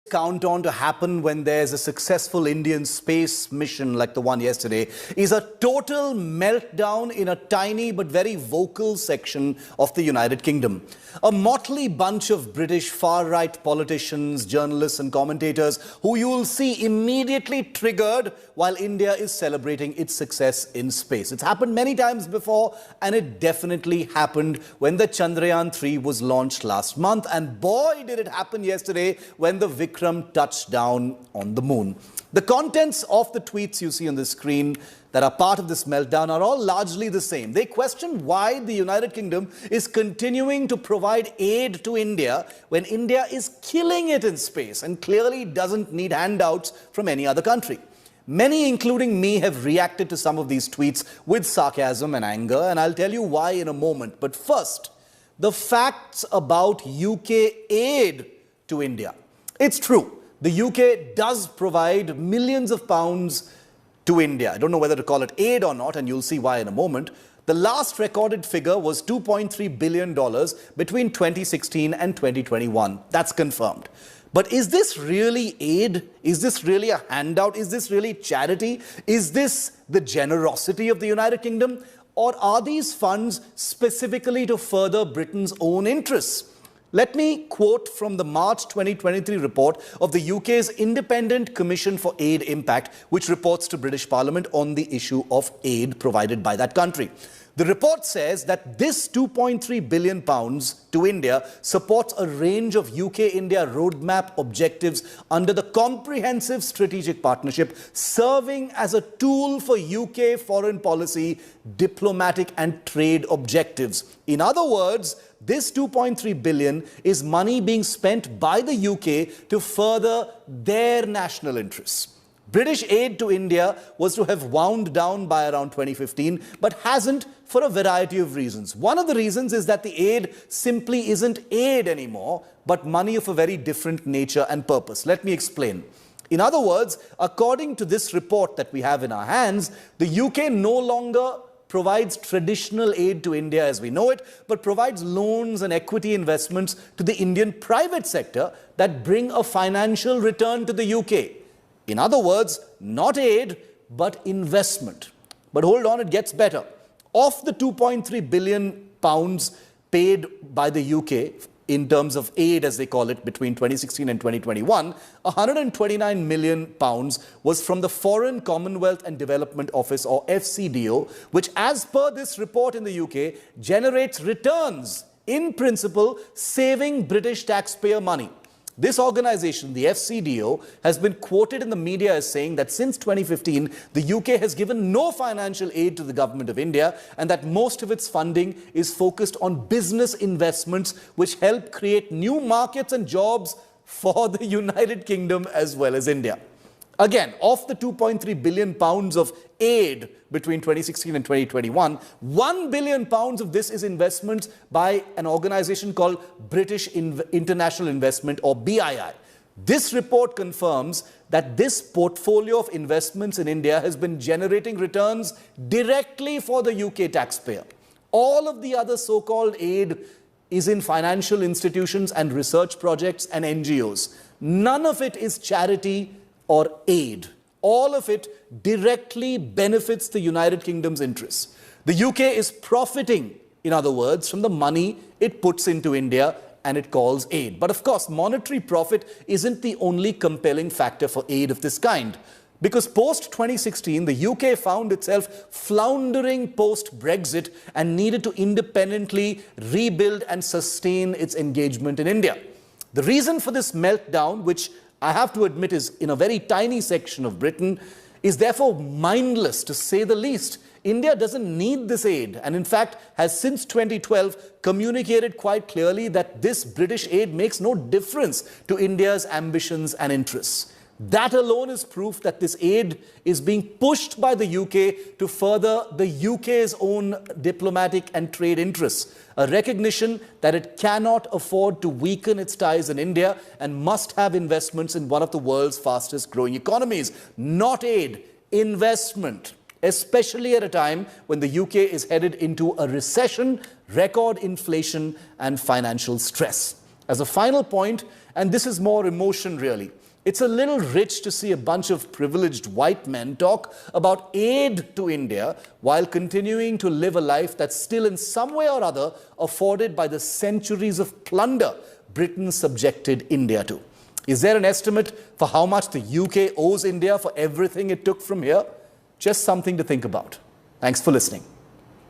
Countdown to happen when there's a successful Indian space mission like the one yesterday is a total meltdown in a tiny but very vocal section of the United Kingdom. A motley bunch of British far-right politicians, journalists and commentators who you will see immediately triggered while India is celebrating its success in space. It's happened many times before, and it definitely happened when the Chandrayaan-3 was launched last month, and boy did it happen yesterday when the Vikram touched down on the moon. The contents of the tweets you see on the screen that are part of this meltdown are all largely the same. They question why the United Kingdom is continuing to provide aid to India when India is killing it in space and clearly doesn't need handouts from any other country. Many, including me, have reacted to some of these tweets with sarcasm and anger, and I'll tell you why in a moment. But first, the facts about UK aid to India. It's true, the UK does provide millions of pounds to India. I don't know whether to call it aid or not, and you'll see why in a moment. The last recorded figure was $2.3 billion between 2016 and 2021. That's confirmed. But is this really aid? Is this really a handout? Is this really charity? Is this the generosity of the United Kingdom? Or are these funds specifically to further Britain's own interests? Let me quote from the March 2023 report of the UK's Independent Commission for Aid Impact, which reports to British Parliament on the issue of aid provided by that country. The report says that this £2.3 billion to India supports a range of UK-India roadmap objectives under the Comprehensive Strategic Partnership, serving as a tool for UK foreign policy, diplomatic and trade objectives. In other words, this $2.3 billion is money being spent by the UK to further their national interests. British aid to India was to have wound down by around 2015, but hasn't for a variety of reasons. One of the reasons is that the aid simply isn't aid anymore, but money of a very different nature and purpose. Let me explain. In other words, according to this report that we have in our hands, the UK no longer provides traditional aid to India as we know it, but provides loans and equity investments to the Indian private sector that bring a financial return to the UK. In other words, not aid, but investment. But hold on, it gets better. Of the £2.3 billion paid by the UK in terms of aid, as they call it, between 2016 and 2021, £129 million was from the Foreign Commonwealth and Development Office, or FCDO, which, as per this report in the UK, generates returns, in principle, saving British taxpayer money. This organization, the FCDO, has been quoted in the media as saying that since 2015, the UK has given no financial aid to the government of India, and that most of its funding is focused on business investments which help create new markets and jobs for the United Kingdom as well as India. Again, of the £2.3 billion of aid between 2016 and 2021, £1 billion of this is investments by an organization called British International Investment, or BII. This report confirms that this portfolio of investments in India has been generating returns directly for the UK taxpayer. All of the other so-called aid is in financial institutions and research projects and NGOs. None of it is charity or aid. All of it directly benefits the United Kingdom's interests. The UK is profiting, in other words, from the money it puts into India and it calls aid. But of course, monetary profit isn't the only compelling factor for aid of this kind. Because post-2016, the UK found itself floundering post-Brexit and needed to independently rebuild and sustain its engagement in India. The reason for this meltdown, which I have to admit is in a very tiny section of Britain, is therefore mindless to say the least. India doesn't need this aid, and in fact has since 2012 communicated quite clearly that this British aid makes no difference to India's ambitions and interests. That alone is proof that this aid is being pushed by the UK to further the UK's own diplomatic and trade interests, a recognition that it cannot afford to weaken its ties in India and must have investments in one of the world's fastest growing economies. Not aid, investment, especially at a time when the UK is headed into a recession, record inflation and financial stress. As a final point, and this is more emotion really, it's a little rich to see a bunch of privileged white men talk about aid to India while continuing to live a life that's still in some way or other afforded by the centuries of plunder Britain subjected India to. Is there an estimate for how much the UK owes India for everything it took from here? Just something to think about. Thanks for listening.